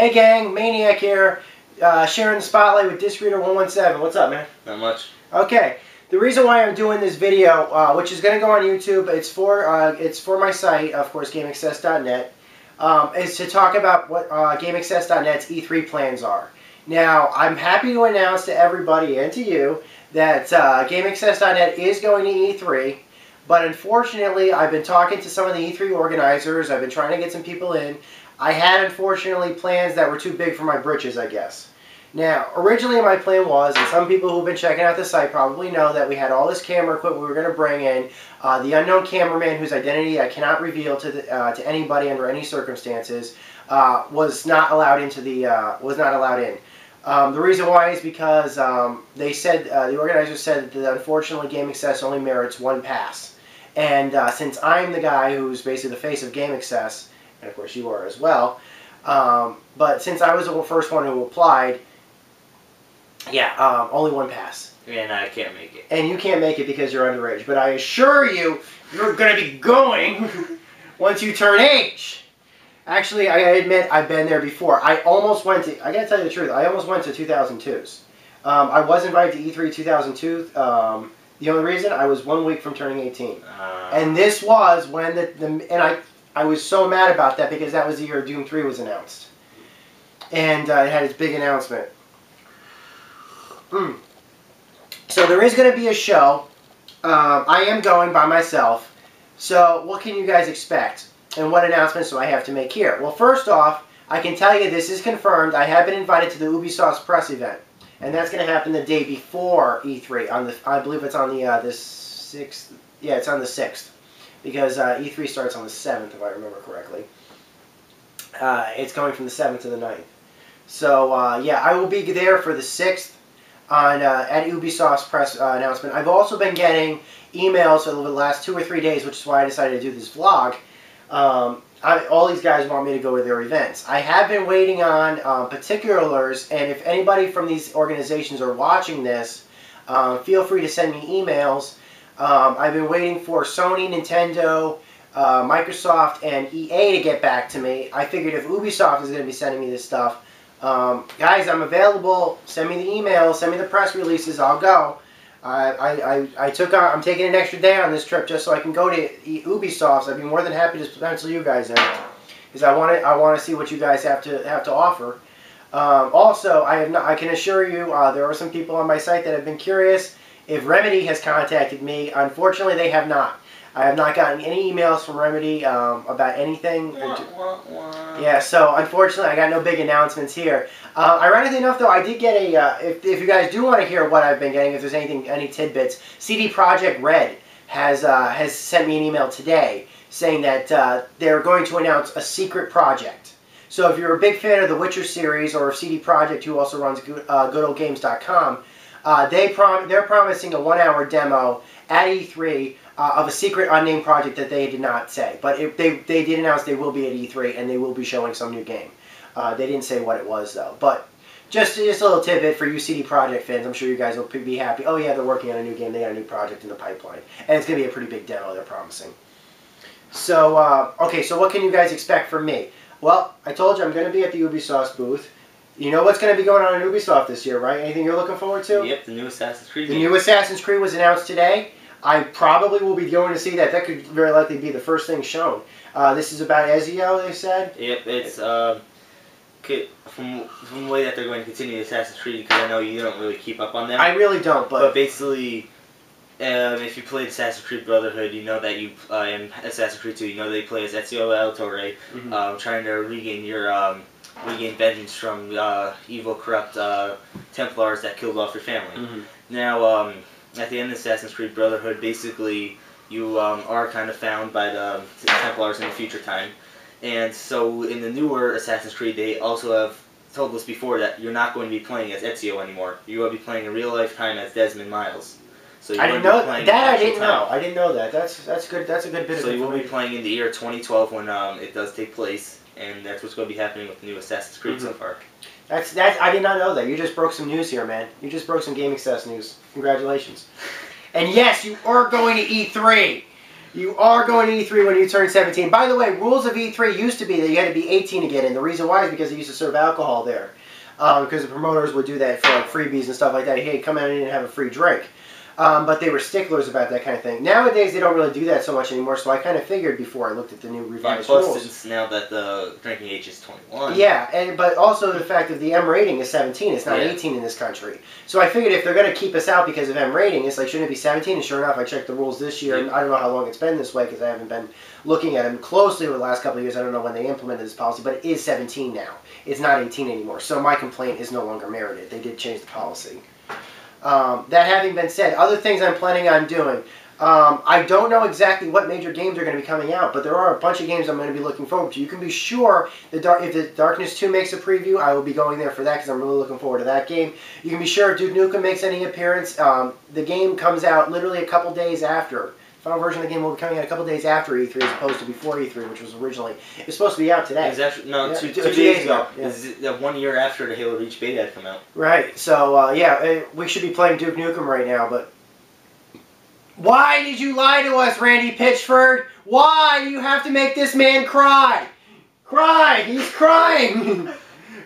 Hey gang, Maniac here, sharing the spotlight with DiscReader117. What's up, man? Not much. Okay, the reason why I'm doing this video, which is going to go on YouTube, it's for my site, of course, GameAccess.net, is to talk about what GameAccess.net's E3 plans are. Now, I'm happy to announce to everybody and to you that GameAccess.net is going to E3. But unfortunately, I've been talking to some of the E3 organizers. I've been trying to get some people in. I had, unfortunately, plans that were too big for my britches, I guess. Now, originally my plan was, and some people who've been checking out the site probably know, that we had all this camera equipment we were going to bring in. The unknown cameraman, whose identity I cannot reveal to anybody under any circumstances, was not allowed into the the reason why is because they said the organizers said that unfortunately Game Access only merits one pass. And since I'm the guy who's basically the face of Game Access, and of course you are as well, but since I was the first one who applied, yeah, only one pass. And I can't make it. And you can't make it because you're underage. But I assure you, you're going to be going once you turn age. Actually, I admit I've been there before. I almost went to, I got to tell you the truth, I almost went to 2002s. I was invited to E3 2002. The only reason, I was 1 week from turning 18. And this was when I was so mad about that because that was the year Doom 3 was announced. And it had its big announcement. So there is going to be a show. I am going by myself. So what can you guys expect? And what announcements do I have to make here? Well, first off, I can tell you this is confirmed. I have been invited to the Ubisoft press event. And that's going to happen the day before E3. I believe it's on the 6th. Yeah, it's on the 6th. Because E3 starts on the 7th, if I remember correctly. It's going from the 7th to the 9th. So, yeah, I will be there for the 6th at Ubisoft's press announcement. I've also been getting emails over the last 2 or 3 days, which is why I decided to do this vlog. All these guys want me to go to their events. I have been waiting on particulars, and if anybody from these organizations are watching this, feel free to send me emails. I've been waiting for Sony, Nintendo, Microsoft, and EA to get back to me. I figured if Ubisoft is going to be sending me this stuff, guys, I'm available. Send me the emails, send me the press releases, I'll go. I'm taking an extra day on this trip just so I can go to Ubisoft. I'd be more than happy to pencil you guys in, because I want to see what you guys have to offer. Also, I can assure you there are some people on my site that have been curious if Remedy has contacted me. Unfortunately, they have not. I have not gotten any emails from Remedy about anything. Yeah, so unfortunately, I got no big announcements here. Ironically enough, though, I did get a. If you guys do want to hear what I've been getting, if there's any tidbits, CD Projekt RED has sent me an email today saying that they're going to announce a secret project. So if you're a big fan of the Witcher series, or of CD Projekt, who also runs goodoldgames.com, they're promising a 1-hour demo at E3 of a secret unnamed project that they did not say. But they did announce they will be at E3 and they will be showing some new game. They didn't say what it was, though. But just a little tidbit for you CD Projekt fans. I'm sure you guys will be happy. Oh yeah, they're working on a new game. They got a new project in the pipeline. And it's going to be a pretty big demo, they're promising. So, okay, so what can you guys expect from me? Well, I told you I'm going to be at the Ubisoft booth. You know what's going to be going on in Ubisoft this year, right? Anything you're looking forward to? Yep, the new Assassin's Creed game. The new Assassin's Creed was announced today. I probably will be going to see that. That could very likely be the first thing shown. This is about Ezio, they said. Yep, it's from the way that they're going to continue Assassin's Creed, because I know you don't really keep up on them. I really don't, but basically, if you played Assassin's Creed Brotherhood, you know that you in Assassin's Creed 2, you know they play as Ezio Auditore, trying to regain vengeance from evil, corrupt Templars that killed off your family. Now, at the end of Assassin's Creed Brotherhood, basically, you are kind of found by the Templars in the future time. And so, in the newer Assassin's Creed, they also have told us before that you're not going to be playing as Ezio anymore. You will be playing in real life time as Desmond Miles. So I didn't know that. I didn't know. I didn't know that. That's good. That's a good bit of information. So you will be playing in the year 2012 when it does take place, and that's what's going to be happening with the new Assassin's Creed so far. I did not know that. You just broke some news here, man. You just broke some Game Access news. Congratulations. And yes, you are going to E3. You are going to E3 when you turn 17. By the way, rules of E3 used to be that you had to be 18 to get in. The reason why is because they used to serve alcohol there. Because the promoters would do that for like freebies and stuff like that. Hey, come out and have a free drink. But they were sticklers about that kind of thing. Nowadays, they don't really do that so much anymore, so I kind of figured before I looked at the new revised plus, rules. since now that the drinking age is 21. Yeah, but also the fact that the M rating is 17. It's not 18 in this country. So I figured if they're going to keep us out because of M rating, it's like, shouldn't it be 17? And sure enough, I checked the rules this year, and I don't know how long it's been this way because I haven't been looking at them closely over the last couple of years. I don't know when they implemented this policy, but it is 17 now. It's not 18 anymore. So my complaint is no longer merited. They did change the policy. That having been said, other things I'm planning on doing. I don't know exactly what major games are going to be coming out, but there are a bunch of games I'm going to be looking forward to. You can be sure that if the Darkness 2 makes a preview, I will be going there for that because I'm really looking forward to that game. You can be sure if Duke Nukem makes any appearance, the game comes out literally a couple days after. The final version of the game will be coming out a couple days after E3 as opposed to before E3, which was originally... It was supposed to be out today. It was actually, no, yeah, two days ago. Yeah. It's 1 year after the Halo Reach beta had come out. Right, so yeah, we should be playing Duke Nukem right now, but... Why did you lie to us, Randy Pitchford? Why do you have to make this man cry? Cry! He's crying!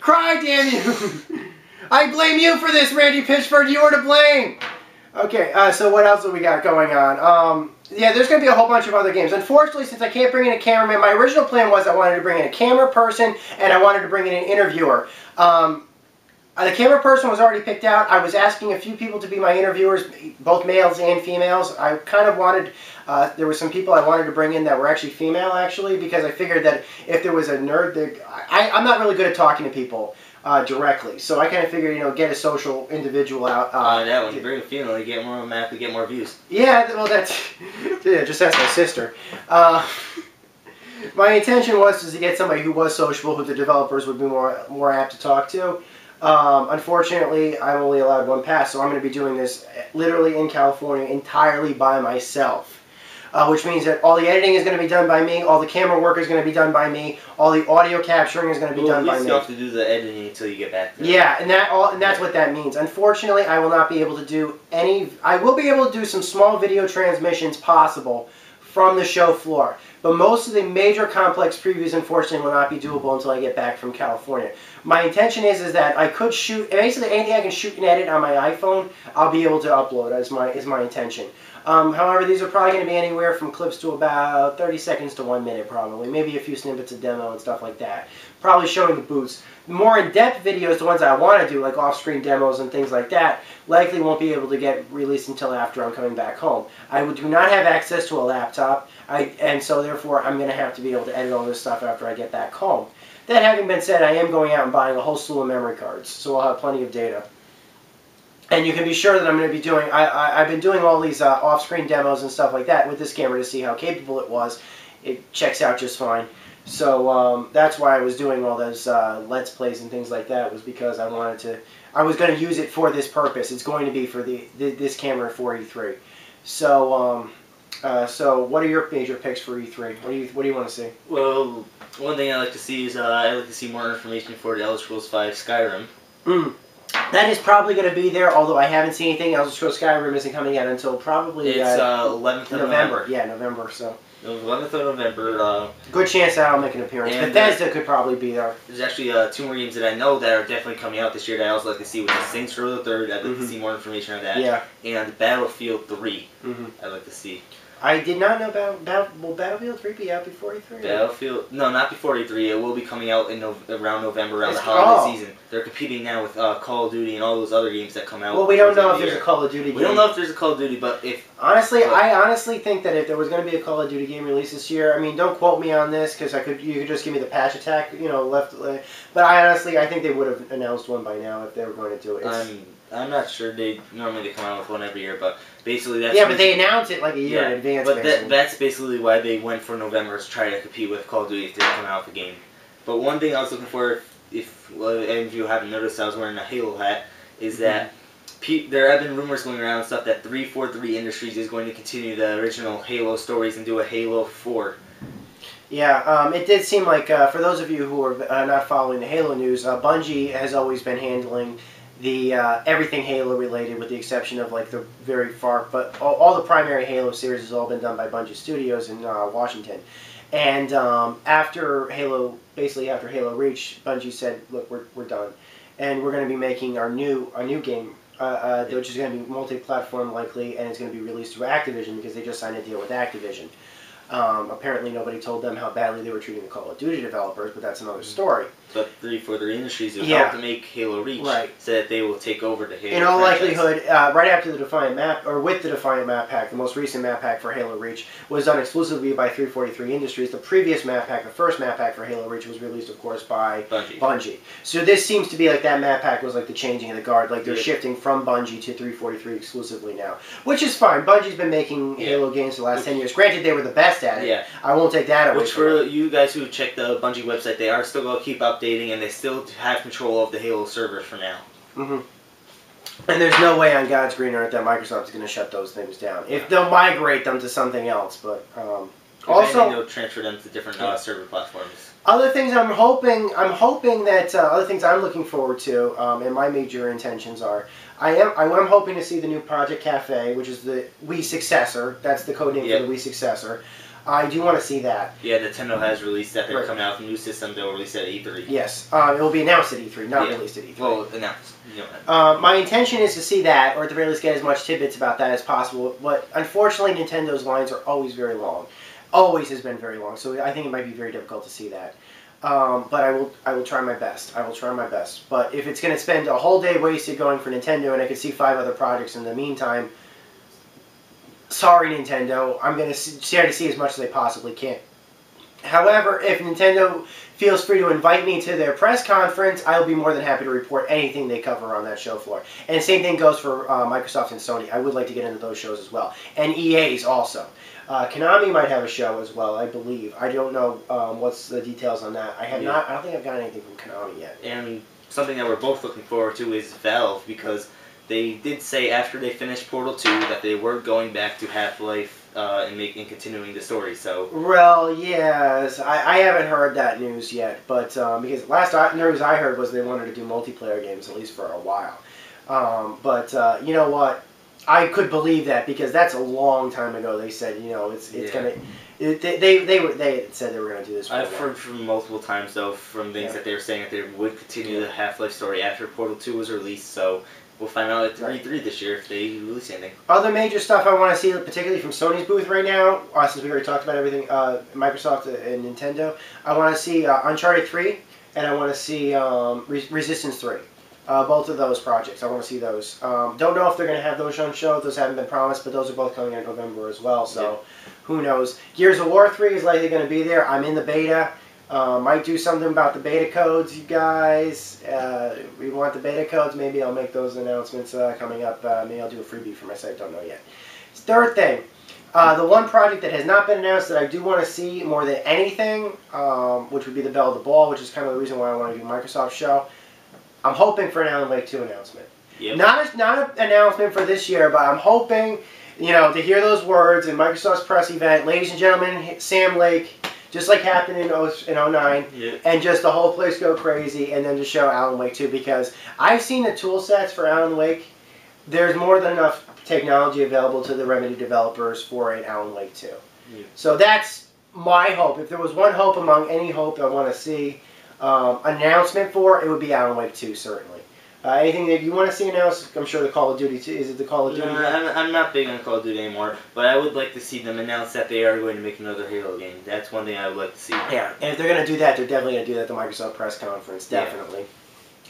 Cry, damn you! I blame you for this, Randy Pitchford. You are to blame! Okay, so what else have we got going on? Yeah, there's going to be a whole bunch of other games. Unfortunately, since I can't bring in a cameraman, my original plan was I wanted to bring in a camera person and I wanted to bring in an interviewer. The camera person was already picked out. I was asking a few people to be my interviewers, both males and females. I kind of wanted, there were some people I wanted to bring in that were actually female, actually, because I figured that if there was a nerd, I'm not really good at talking to people directly. So I kind of figured, you know, get a social individual out. Yeah, when you bring a female, you get more automatically get more views. Yeah, well, that's, yeah, just ask my sister. My intention was to get somebody who was sociable, who the developers would be more apt to talk to. Unfortunately, I'm only allowed one pass, so I'm going to be doing this literally in California entirely by myself. Which means that all the editing is going to be done by me, all the camera work is going to be done by me, all the audio capturing is going to be done by me. You have to do the editing until you get back there. Yeah, and that's what that means. Unfortunately, I will not be able to do any... I will be able to do some small video transmissions possible from the show floor. But most of the major complex previews, unfortunately, will not be doable until I get back from California. My intention is that I could shoot... Basically, anything I can shoot and edit on my iPhone, I'll be able to upload, is my intention. However, these are probably going to be anywhere from clips to about 30 seconds to 1 minute, probably. Maybe a few snippets of demo and stuff like that. Probably showing the boots. More in-depth videos, the ones I want to do, like off-screen demos and things like that, likely won't be able to get released until after I'm coming back home. I do not have access to a laptop, and so therefore I'm going to have to be able to edit all this stuff after I get back home. That having been said, I am going out and buying a whole slew of memory cards, so I'll have plenty of data. And you can be sure that I'm going to be doing, I've been doing all these off-screen demos and stuff like that with this camera to see how capable it was. It checks out just fine. So that's why I was doing all those Let's Plays and things like that, was because I wanted to, I was going to use it for this purpose. It's going to be for this camera for E3. So, so what are your major picks for E3? What do you want to see? Well, one thing I like to see is I'd like to see more information for the Elder Scrolls V Skyrim. That is probably going to be there, although I haven't seen anything. Elder Scrolls Skyrim isn't coming out until probably... It's 11th of November. Yeah, November, so... It was 11th of November. Good chance that I'll make an appearance. Bethesda could probably be there. There's actually 2 more games that I know that are definitely coming out this year that I also like to see, with the Saints Row the Third. I'd like to see more information on that. Yeah. And Battlefield 3. I'd like to see. I did not know about... Will Battlefield 3 be out before E3? Battlefield... No, not before E3. It will be coming out in around November, around the holiday season. They're competing now with Call of Duty and all those other games that come out. Well, we don't know if there's a Call of Duty game. We don't know if there's a Call of Duty, but if... Honestly, I honestly think that if there was going to be a Call of Duty game released this year, I mean, don't quote me on this, because you could just give me the patch attack, you know, but I think they would have announced one by now if they were going to do it. I'm not sure. Normally they come out with one every year, but basically that's... Yeah, but they announce it like a year in advance. But that's basically why they went for November, to try to compete with Call of Duty if they come out with a game. But one thing I was looking for, if any of you haven't noticed, I was wearing a Halo hat, is that there have been rumors going around and stuff that 343 Industries is going to continue the original Halo stories and do a Halo 4. Yeah, it did seem like, for those of you who are not following the Halo news, Bungie has always been handling the everything Halo related, with the exception of like the very far, but all the primary Halo series has all been done by Bungie Studios in Washington. And after Halo Reach, Bungie said, "Look, we're done, and we're going to be making our new game, which is going to be multi-platform likely, and it's going to be released through Activision because they just signed a deal with Activision." Apparently, nobody told them how badly they were treating the Call of Duty developers, but that's another story. But 343 Industries, who helped to make Halo Reach, said that they will take over the Halo. In all franchise. likelihood, right after the Defiant map, or with the Defiant map pack, the most recent map pack for Halo Reach was done exclusively by 343 Industries. The previous map pack, the first map pack for Halo Reach, was released, of course, by Bungie. So this seems to be like that map pack was like the changing of the guard. Like they're shifting from Bungie to 343 exclusively now, which is fine. Bungie's been making Halo games for the last 10 years. Granted, they were the best at it. I won't take that away. Which for you guys who check the Bungie website, they are still going to keep updating, and they still have control of the Halo servers for now. And there's no way on God's green earth that Microsoft is going to shut those things down. If they'll migrate them to something else, but also they'll transfer them to different server platforms. Other things I'm hoping that other things I'm looking forward to, and my major intentions are, I am hoping to see the new Project Cafe, which is the Wii successor. That's the code name for the Wii successor. I do want to see that. Yeah, Nintendo has released that. They're coming out with a new system. They'll release it at E3. Yes, it will be announced at E3, not released at E3. Well, announced. You know. My intention is to see that, or at the very least get as much tidbits about that as possible. But unfortunately, Nintendo's lines are always very long. Always has been very long. So I think it might be very difficult to see that. But I will try my best. I will try my best. But if it's going to spend a whole day wasted going for Nintendo, and I could see 5 other projects in the meantime, sorry, Nintendo. I'm going to try to see as much as I possibly can. However, if Nintendo feels free to invite me to their press conference, I'll be more than happy to report anything they cover on that show floor. And the same thing goes for Microsoft and Sony. I would like to get into those shows as well. And EA's also. Konami might have a show as well, I believe. I don't know what's the details on that. I don't think I've got anything from Konami yet. And something that we're both looking forward to is Valve, because they did say after they finished Portal 2 that they were going back to Half-Life and continuing the story. So well, yes, I haven't heard that news yet, but because last news I heard was they wanted to do multiplayer games at least for a while. But you know what? I could believe that because that's a long time ago. They said it's gonna. They said they were gonna do this. I've heard from multiple times though from things that they were saying that they would continue the Half-Life story after Portal 2 was released. So we'll find out at E3 this year if they release anything. Other major stuff I want to see, particularly from Sony's booth right now, since we already talked about everything, Microsoft and Nintendo. I want to see Uncharted 3, and I want to see Resistance 3. Both of those projects. I want to see those. Don't know if they're going to have those on show. Those haven't been promised, but those are both coming in November as well, so who knows. Gears of War 3 is likely going to be there. I'm in the beta. Might do something about the beta codes, you guys. We want the beta codes. Maybe I'll make those announcements coming up. Maybe I'll do a freebie for my site. Don't know yet. Third thing. The one project that has not been announced that I do want to see more than anything, which would be the Bell of the Ball, which is kind of the reason why I want to do Microsoft show. I'm hoping for an Alan Wake 2 announcement. Not an announcement for this year, but I'm hoping, to hear those words in Microsoft's press event, ladies and gentlemen, Sam Lake, just like happened in 09, and just the whole place go crazy, and then to show Alan Wake 2, because I've seen the tool sets for Alan Wake. There's more than enough technology available to the Remedy developers for an Alan Wake 2. So that's my hope. If there was one hope among any hope I want to see announcement for, it would be Alan Wake 2, certainly. Anything that you want to see announced? I'm sure the Call of Duty 2. Is it the Call of Duty? I'm not big on Call of Duty anymore, but I would like to see them announce that they are going to make another Halo game. That's one thing I would like to see. Yeah, and if they're going to do that, they're definitely going to do that at the Microsoft press conference. Definitely.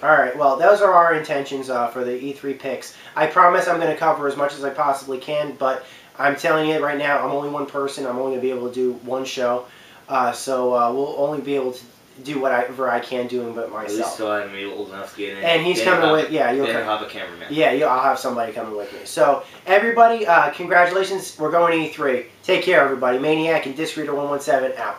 Alright, well, those are our intentions for the E3 picks. I promise I'm going to cover as much as I possibly can, but I'm telling you right now, I'm only one person. I'm only going to be able to do one show. So we'll only be able to do whatever I can do but myself. At least so I'm old enough to get in. And he's coming with, you'll have a cameraman. Yeah, I'll have somebody coming with me. So, everybody, congratulations. We're going to E3. Take care, everybody. Maniac and Disc Reader 117 out.